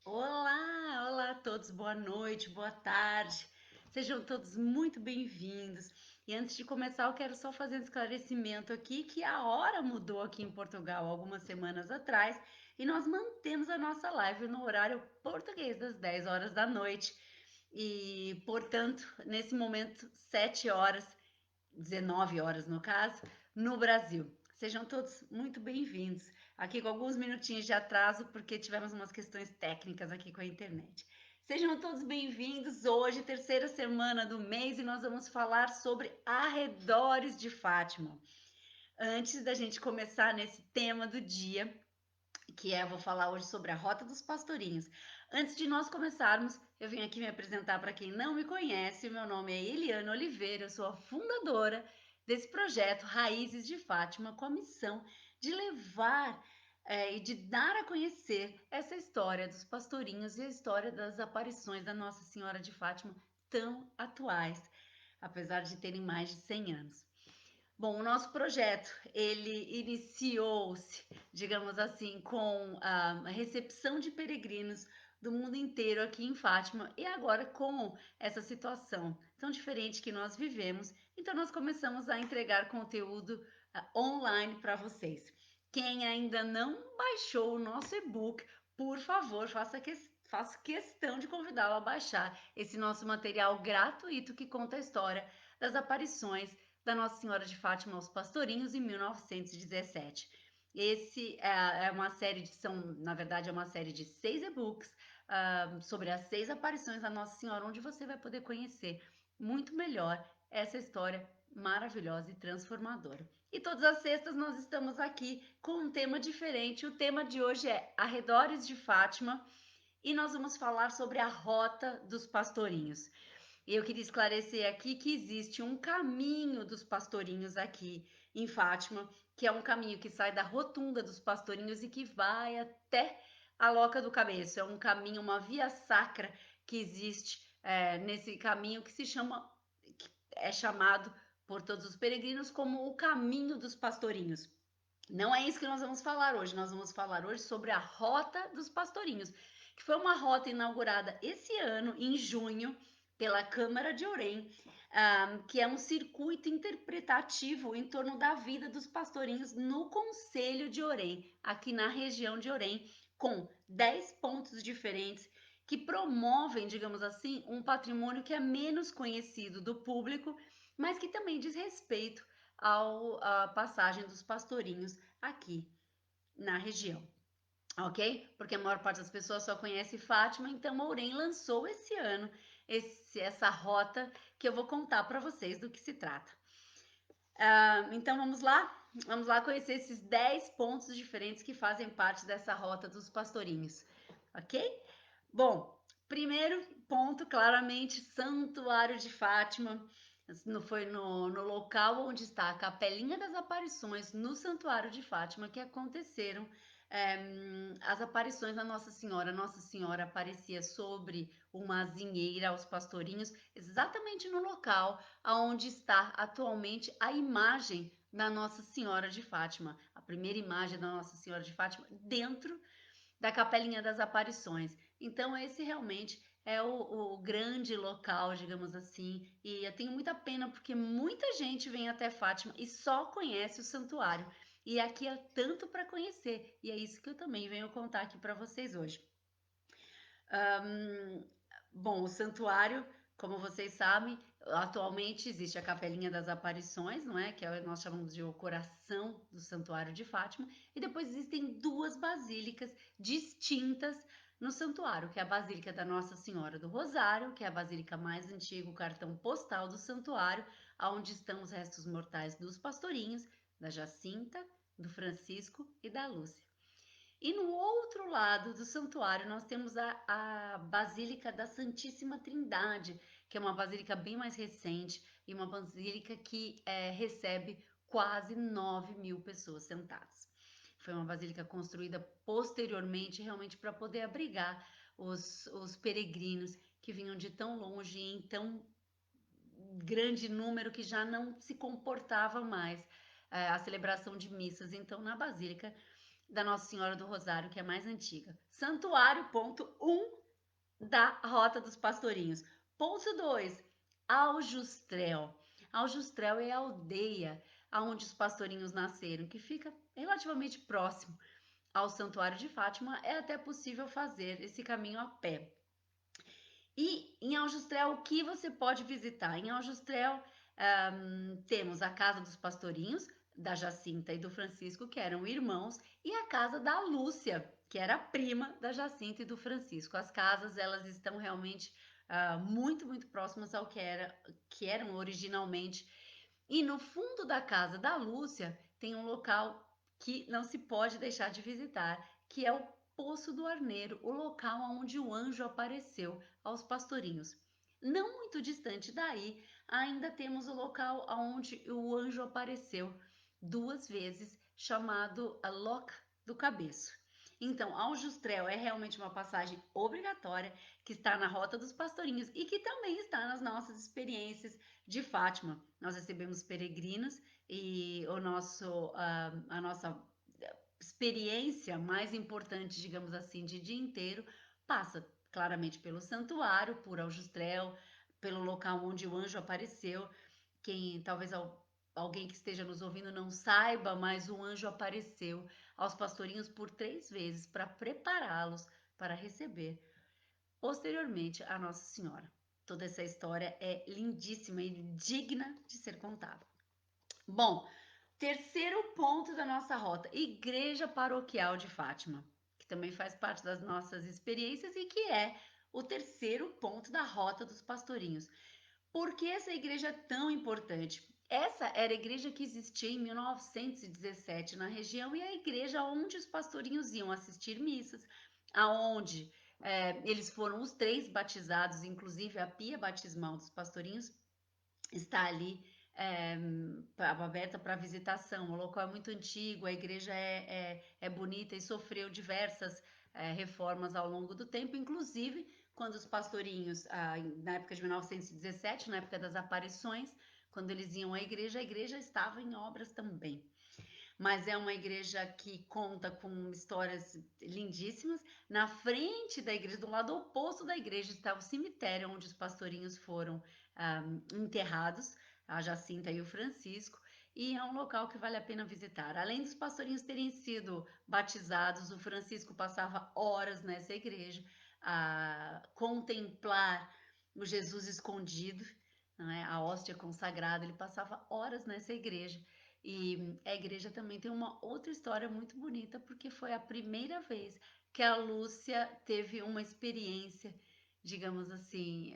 Olá, olá a todos, boa noite, boa tarde. Sejam todos muito bem-vindos. E antes de começar, eu quero só fazer um esclarecimento aqui que a hora mudou aqui em Portugal algumas semanas atrás e nós mantemos a nossa live no horário português das 10 horas da noite. E, portanto, nesse momento, 7 horas, 19 horas no caso, no Brasil. Sejam todos muito bem-vindos. Aqui com alguns minutinhos de atraso, porque tivemos umas questões técnicas aqui com a internet. Sejam todos bem-vindos. Hoje, terceira semana do mês, e nós vamos falar sobre arredores de Fátima. Antes da gente começar nesse tema do dia, eu vou falar hoje sobre a Rota dos Pastorinhos. Antes de nós começarmos, eu vim aqui me apresentar para quem não me conhece. Meu nome é Eliana Oliveira, eu sou a fundadora desse projeto Raízes de Fátima, com a missão de levar e de dar a conhecer essa história dos pastorinhos e a história das aparições da Nossa Senhora de Fátima, tão atuais, apesar de terem mais de 100 anos. Bom, o nosso projeto, ele iniciou-se, digamos assim, com a recepção de peregrinos do mundo inteiro aqui em Fátima e agora com essa situação tão diferente que nós vivemos, então nós começamos a entregar conteúdo online para vocês. Quem ainda não baixou o nosso e-book, por favor, faço questão de convidá-lo a baixar esse nosso material gratuito que conta a história das aparições da Nossa Senhora de Fátima aos Pastorinhos em 1917. Esse é uma série na verdade, é uma série de 6 e-books sobre as 6 aparições da Nossa Senhora, onde você vai poder conhecer muito melhor essa história maravilhosa e transformadora. E todas as sextas nós estamos aqui com um tema diferente. O tema de hoje é Arredores de Fátima e nós vamos falar sobre a Rota dos Pastorinhos. E eu queria esclarecer aqui que existe um caminho dos pastorinhos aqui em Fátima, que é um caminho que sai da rotunda dos pastorinhos e que vai até a Loca do Cabeço. É um caminho, uma via sacra que existe nesse caminho que é chamado por todos os peregrinos como o caminho dos pastorinhos. Não é isso que nós vamos falar hoje. Nós vamos falar hoje sobre a Rota dos Pastorinhos, que foi uma rota inaugurada esse ano, em junho, pela Câmara de Orem, que é um circuito interpretativo em torno da vida dos pastorinhos no Conselho de Orem, aqui na região de Orem, com 10 pontos diferentes que promovem, digamos assim, um patrimônio que é menos conhecido do público, mas que também diz respeito à passagem dos pastorinhos aqui na região, ok? Porque a maior parte das pessoas só conhece Fátima, então Mourém lançou esse ano essa rota que eu vou contar para vocês do que se trata. Então vamos lá conhecer esses 10 pontos diferentes que fazem parte dessa rota dos pastorinhos, ok? Bom, primeiro ponto, claramente, Santuário de Fátima. Foi no local onde está a Capelinha das Aparições, no Santuário de Fátima, que aconteceram as aparições da Nossa Senhora. Nossa Senhora aparecia sobre uma azinheira aos pastorinhos, exatamente no local onde está atualmente a imagem da Nossa Senhora de Fátima, a primeira imagem da Nossa Senhora de Fátima dentro da Capelinha das Aparições. Então, esse realmente é o grande local, digamos assim, e eu tenho muita pena porque muita gente vem até Fátima e só conhece o santuário. E aqui é tanto para conhecer, e é isso que eu também venho contar aqui para vocês hoje. Um, Bom, o santuário, como vocês sabem, atualmente existe a Capelinha das Aparições, não é? Nós chamamos de o coração do Santuário de Fátima, e depois existem duas basílicas distintas no santuário, que é a Basílica da Nossa Senhora do Rosário, que é a basílica mais antiga, o cartão postal do santuário, onde estão os restos mortais dos pastorinhos, da Jacinta, do Francisco e da Lúcia. E no outro lado do santuário, nós temos a Basílica da Santíssima Trindade, que é uma basílica bem mais recente e uma basílica que recebe quase 9.000 pessoas sentadas. Foi uma basílica construída posteriormente, realmente para poder abrigar os peregrinos que vinham de tão longe e em tão grande número que já não se comportava mais a celebração de missas. Então, na basílica da Nossa Senhora do Rosário, que é mais antiga. Santuário, ponto 1 da Rota dos Pastorinhos. Ponto 2, Aljustrel. Aljustrel é a aldeia onde os pastorinhos nasceram, que fica relativamente próximo ao Santuário de Fátima. É até possível fazer esse caminho a pé. E em Aljustrel, o que você pode visitar? Em Aljustrel, temos a Casa dos Pastorinhos, da Jacinta e do Francisco, que eram irmãos, e a casa da Lúcia, que era prima da Jacinta e do Francisco. As casas, elas estão realmente muito, muito próximas ao que eram originalmente. E no fundo da casa da Lúcia tem um local que não se pode deixar de visitar, que é o Poço do Arneiro, o local onde o anjo apareceu aos pastorinhos. Não muito distante daí, ainda temos o local onde o anjo apareceu 2 vezes, chamado a Loca do Cabeço. Então, Aljustrel é realmente uma passagem obrigatória que está na Rota dos Pastorinhos e que também está nas nossas experiências de Fátima. Nós recebemos peregrinos e a nossa experiência mais importante, digamos assim, de dia inteiro, passa claramente pelo santuário, por Aljustrel, pelo local onde o anjo apareceu. Quem talvez alguém que esteja nos ouvindo não saiba, mas o anjo apareceu aos pastorinhos por 3 vezes para prepará-los para receber posteriormente a Nossa Senhora. Toda essa história é lindíssima e digna de ser contada. Bom, terceiro ponto da nossa rota, Igreja Paroquial de Fátima, que também faz parte das nossas experiências e que é o terceiro ponto da Rota dos Pastorinhos. Por que essa igreja é tão importante? Essa era a igreja que existia em 1917 na região e a igreja onde os pastorinhos iam assistir missas, aonde eles foram os 3 batizados, inclusive a pia batismal dos pastorinhos está ali é, aberta para visitação. O local é muito antigo, a igreja é bonita e sofreu diversas reformas ao longo do tempo, inclusive quando os pastorinhos, na época de 1917, na época das aparições, quando eles iam à igreja, a igreja estava em obras também. Mas é uma igreja que conta com histórias lindíssimas. Na frente da igreja, do lado oposto da igreja, está o cemitério onde os pastorinhos foram enterrados, a Jacinta e o Francisco, e é um local que vale a pena visitar. Além dos pastorinhos terem sido batizados, o Francisco passava horas nessa igreja a contemplar o Jesus escondido, né, a hóstia consagrada, ele passava horas nessa igreja. E a igreja também tem uma outra história muito bonita, porque foi a primeira vez que a Lúcia teve uma experiência, digamos assim,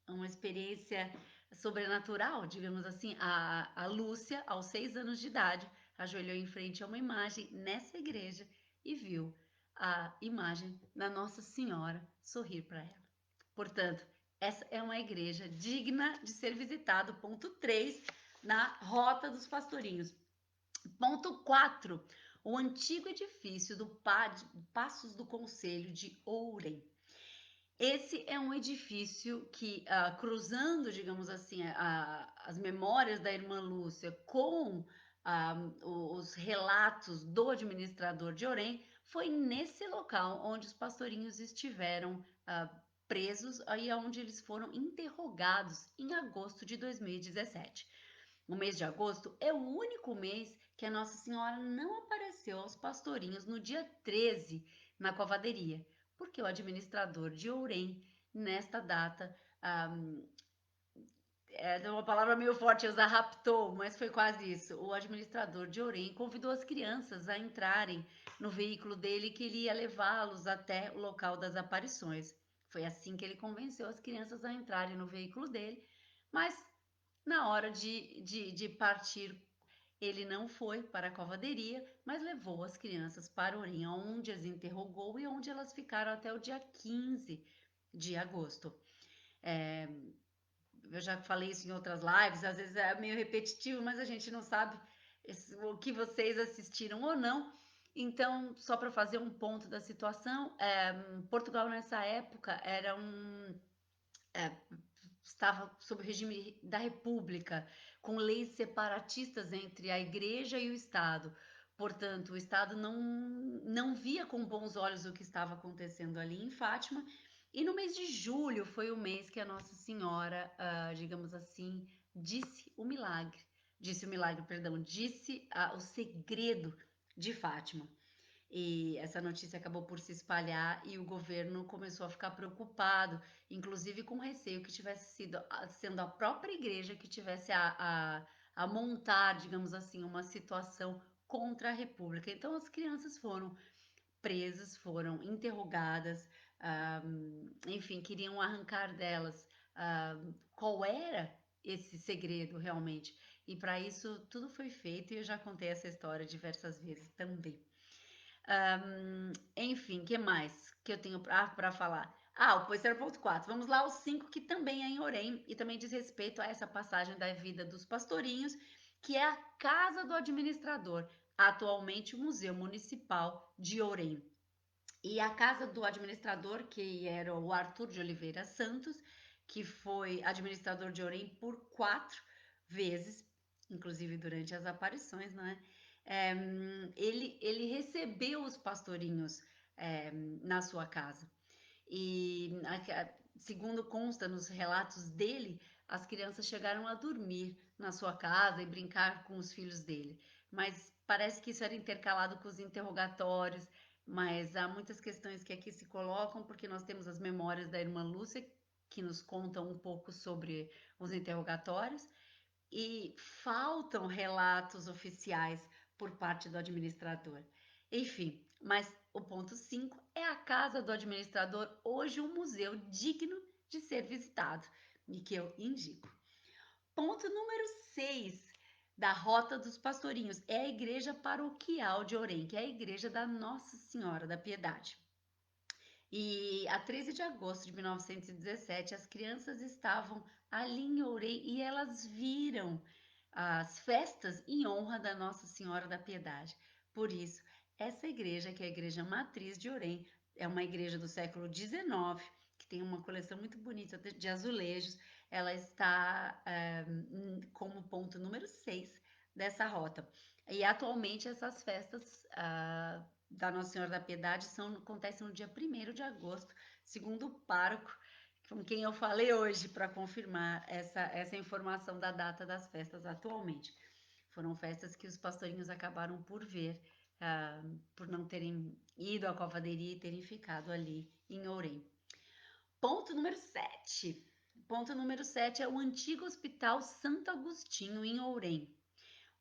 uma experiência sobrenatural, digamos assim. A Lúcia, aos 6 anos de idade, ajoelhou em frente a uma imagem nessa igreja e viu a imagem da Nossa Senhora sorrir para ela. Portanto, essa é uma igreja digna de ser visitado. Ponto 3 na Rota dos Pastorinhos. Ponto 4, o antigo edifício do Passos do Conselho de Ourém. Esse é um edifício que, cruzando, digamos assim, as memórias da irmã Lúcia com os relatos do administrador de Ourém, foi nesse local onde os pastorinhos estiveram presos e onde eles foram interrogados em agosto de 2017. O mês de agosto é o único mês que a Nossa Senhora não apareceu aos pastorinhos no dia 13 na covaderia, porque o administrador de Ourém, nesta data, é uma palavra meio forte usar, raptou, mas foi quase isso. O administrador de Ourém convidou as crianças a entrarem no veículo dele, que ele ia levá-los até o local das aparições. Foi assim que ele convenceu as crianças a entrarem no veículo dele, mas na hora de partir, ele não foi para a covaderia, mas levou as crianças para Orim, onde as interrogou e onde elas ficaram até o dia 15 de agosto. Eu já falei isso em outras lives, às vezes é meio repetitivo, mas a gente não sabe o que vocês assistiram ou não. Então, só para fazer um ponto da situação, Portugal nessa época estava sob o regime da República, com leis separatistas entre a Igreja e o Estado. Portanto, o Estado não via com bons olhos o que estava acontecendo ali em Fátima. E no mês de julho foi o mês que a Nossa Senhora, digamos assim, disse o milagre, perdão, disse o segredo de Fátima. E essa notícia acabou por se espalhar e o governo começou a ficar preocupado, inclusive com receio que tivesse sendo a própria igreja que tivesse a montar, digamos assim, uma situação contra a República. Então as crianças foram presas, foram interrogadas, enfim, queriam arrancar delas qual era esse segredo realmente. E para isso tudo foi feito e eu já contei essa história diversas vezes também. Enfim, que mais que eu tenho para falar? O terceiro ponto 4. Vamos lá, o 5, que também é em Orem e também diz respeito a essa passagem da vida dos pastorinhos, que é a casa do administrador, atualmente o Museu Municipal de Orem. E a casa do administrador, que era o Arthur de Oliveira Santos, que foi administrador de Orem por 4 vezes, inclusive durante as aparições, não é? Ele recebeu os pastorinhos na sua casa. E, segundo consta nos relatos dele, as crianças chegaram a dormir na sua casa e brincar com os filhos dele. Mas parece que isso era intercalado com os interrogatórios. Mas há muitas questões que aqui se colocam, porque nós temos as memórias da irmã Lúcia, que nos contam um pouco sobre os interrogatórios, e faltam relatos oficiais por parte do administrador. Enfim, mas o ponto 5 é a casa do administrador, hoje um museu digno de ser visitado e que eu indico. Ponto número 6 da Rota dos Pastorinhos é a Igreja Paroquial de Orem, que é a igreja da Nossa Senhora da Piedade. E a 13 de agosto de 1917, as crianças estavam ali em Orem e elas viram as festas em honra da Nossa Senhora da Piedade. Por isso, essa igreja, que é a igreja matriz de Orem, é uma igreja do século XIX, que tem uma coleção muito bonita de azulejos. Ela está como ponto número 6 dessa rota. E atualmente essas festas da Nossa Senhora da Piedade acontecem no dia 1º de agosto, segundo o pároco, com quem eu falei hoje para confirmar essa informação da data das festas atualmente. Foram festas que os pastorinhos acabaram por ver, por não terem ido à Covadeiria e terem ficado ali em Ourém. Ponto número 7. Ponto número 7 é o antigo Hospital Santo Agostinho, em Ourém.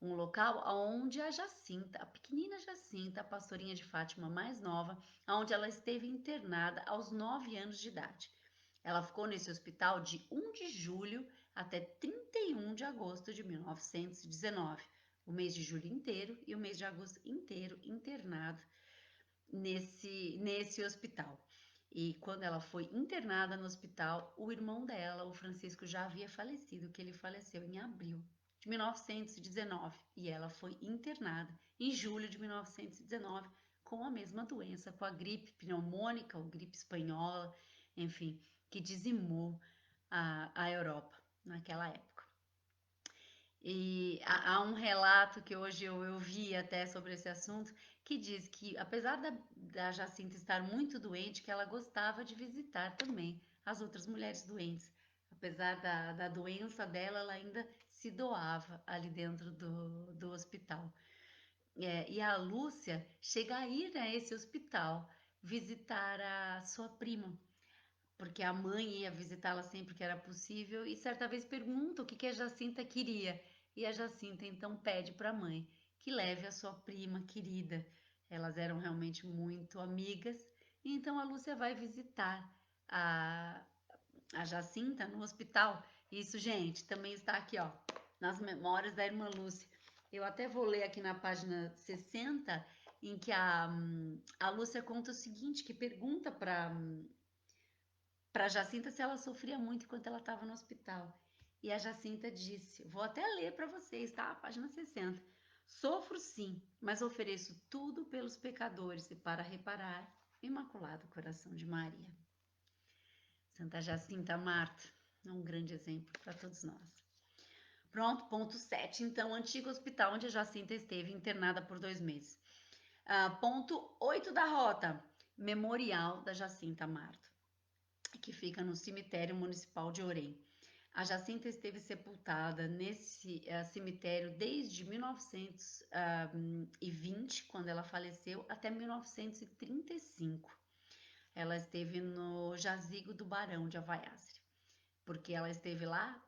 Um local onde a Jacinta, a pequenina Jacinta, a pastorinha de Fátima mais nova, onde ela esteve internada aos 9 anos de idade. Ela ficou nesse hospital de 1 de julho até 31 de agosto de 1919, o mês de julho inteiro e o mês de agosto inteiro internada nesse hospital. E quando ela foi internada no hospital, o irmão dela, o Francisco, já havia falecido, que ele faleceu em abril de 1919 e ela foi internada em julho de 1919 com a mesma doença, com a gripe pneumônica ou gripe espanhola, enfim, que dizimou a Europa naquela época. E há um relato que hoje eu vi até sobre esse assunto, que diz que apesar da Jacinta estar muito doente, que ela gostava de visitar também as outras mulheres doentes. Apesar da doença dela, ela ainda se doava ali dentro do hospital. E a Lúcia chega a ir a esse hospital visitar a sua prima, porque a mãe ia visitá-la sempre que era possível e certa vez pergunta o que a Jacinta queria. E a Jacinta então pede para a mãe que leve a sua prima querida. Elas eram realmente muito amigas. E então a Lúcia vai visitar a, a Jacinta no hospital. Isso, gente, também está aqui, ó, nas memórias da irmã Lúcia. Eu até vou ler aqui na página 60, em que a Lúcia conta o seguinte, que pergunta para Jacinta se ela sofria muito enquanto ela estava no hospital. E a Jacinta disse, vou até ler para vocês, tá? Página 60. Sofro sim, mas ofereço tudo pelos pecadores e para reparar o Imaculado Coração de Maria. Santa Jacinta Marta é um grande exemplo para todos nós. Pronto, ponto 7. Então, antigo hospital onde a Jacinta esteve internada por 2 meses. Ponto 8 da rota, Memorial da Jacinta Marto, que fica no cemitério municipal de Orem. A Jacinta esteve sepultada nesse cemitério desde 1920, quando ela faleceu, até 1935. Ela esteve no jazigo do Barão de Avaiastre. Porque ela esteve lá,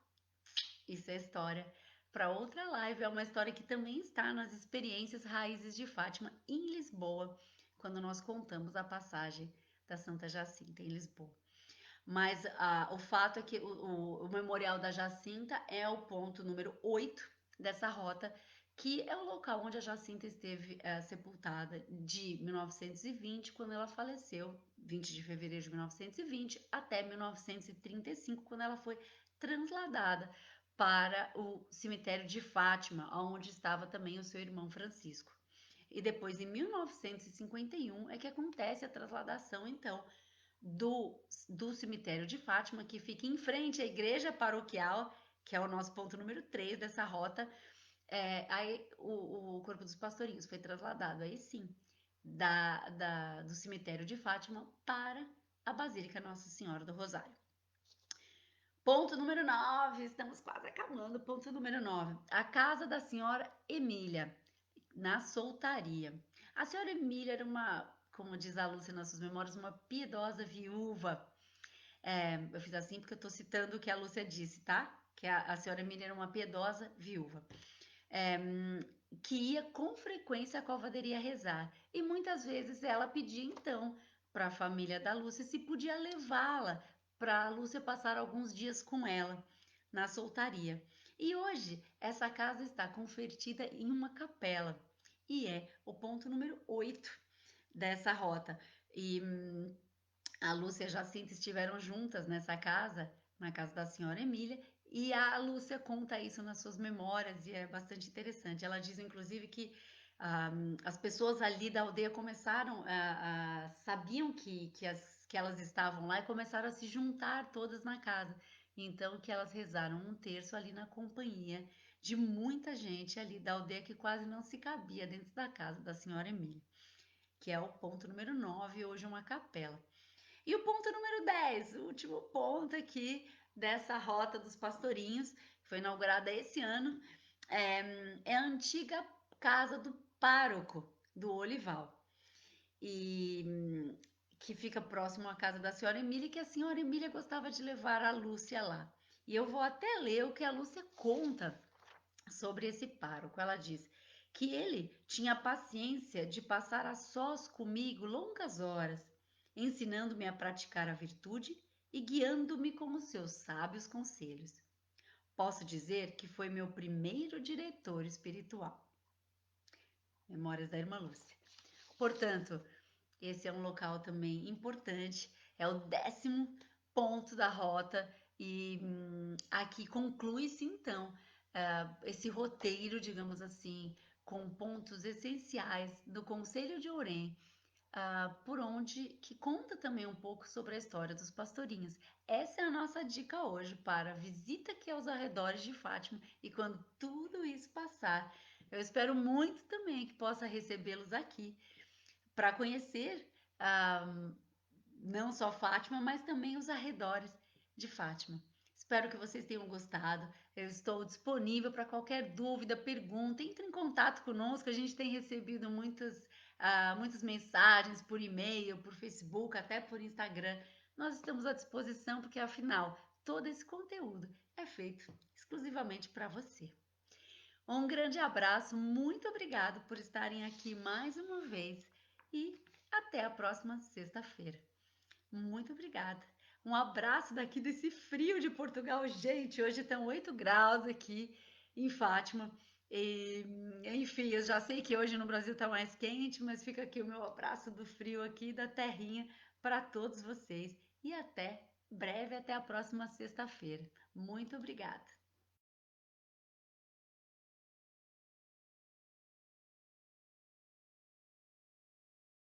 isso é história para outra live. É uma história que também está nas experiências Raízes de Fátima em Lisboa, quando nós contamos a passagem da Santa Jacinta em Lisboa. Mas o fato é que o Memorial da Jacinta é o ponto número 8 dessa rota, que é o local onde a Jacinta esteve sepultada de 1920, quando ela faleceu, 20 de fevereiro de 1920, até 1935, quando ela foi transladada para o cemitério de Fátima, onde estava também o seu irmão Francisco. E depois, em 1951, é que acontece a transladação, então, do cemitério de Fátima, que fica em frente à igreja paroquial, que é o nosso ponto número 3 dessa rota. Aí o corpo dos pastorinhos foi trasladado, aí sim, do cemitério de Fátima para a Basílica Nossa Senhora do Rosário. Ponto número 9, estamos quase acabando. Ponto número 9, a casa da senhora Emília, na Soltaria. A senhora Emília era uma, como diz a Lúcia nas suas memórias, uma piedosa viúva. Eu fiz assim porque eu estou citando o que a Lúcia disse, tá? Que a senhora Emília era uma piedosa viúva. É, que ia com frequência à Calvaderia rezar. E muitas vezes ela pedia então para a família da Lúcia se podia levá-la para a Lúcia passar alguns dias com ela na Soltaria. E hoje essa casa está convertida em uma capela e é o ponto número 8 dessa rota. E a Lúcia e a Jacinta estiveram juntas nessa casa, na casa da senhora Emília, e a Lúcia conta isso nas suas memórias e é bastante interessante. Ela diz, inclusive, que as pessoas ali da aldeia começaram sabiam que elas estavam lá e começaram a se juntar todas na casa. Então, que elas rezaram um terço ali na companhia de muita gente ali da aldeia que quase não se cabia dentro da casa da senhora Emília, que é o ponto número 9, hoje uma capela. E o ponto número 10, o último ponto aqui dessa rota dos pastorinhos, que foi inaugurada esse ano, é a antiga casa do pároco do Olival. E que fica próximo à casa da senhora Emília, que a senhora Emília gostava de levar a Lúcia lá. E eu vou até ler o que a Lúcia conta sobre esse pároco. Ela diz que ele tinha paciência de passar a sós comigo longas horas, ensinando-me a praticar a virtude e guiando-me com os seus sábios conselhos. Posso dizer que foi meu primeiro diretor espiritual. Memórias da Irmã Lúcia. Portanto, esse é um local também importante, é o 10º ponto da rota e aqui conclui-se então esse roteiro, digamos assim, com pontos essenciais do Conselho de Orem, por onde que conta também um pouco sobre a história dos pastorinhos. Essa é a nossa dica hoje para a visita aqui aos arredores de Fátima e quando tudo isso passar, eu espero muito também que possa recebê-los aqui para conhecer não só Fátima, mas também os arredores de Fátima. Espero que vocês tenham gostado. Eu estou disponível para qualquer dúvida, pergunta. Entre em contato conosco. A gente tem recebido muitas mensagens por e-mail, por Facebook, até por Instagram. Nós estamos à disposição porque, afinal, todo esse conteúdo é feito exclusivamente para você. Um grande abraço, muito obrigado por estarem aqui mais uma vez e até a próxima sexta-feira. Muito obrigada. Um abraço daqui desse frio de Portugal. Gente, hoje estão 8 graus aqui em Fátima. E, enfim, eu já sei que hoje no Brasil está mais quente, mas fica aqui o meu abraço do frio aqui da terrinha para todos vocês. E até breve, até a próxima sexta-feira. Muito obrigada.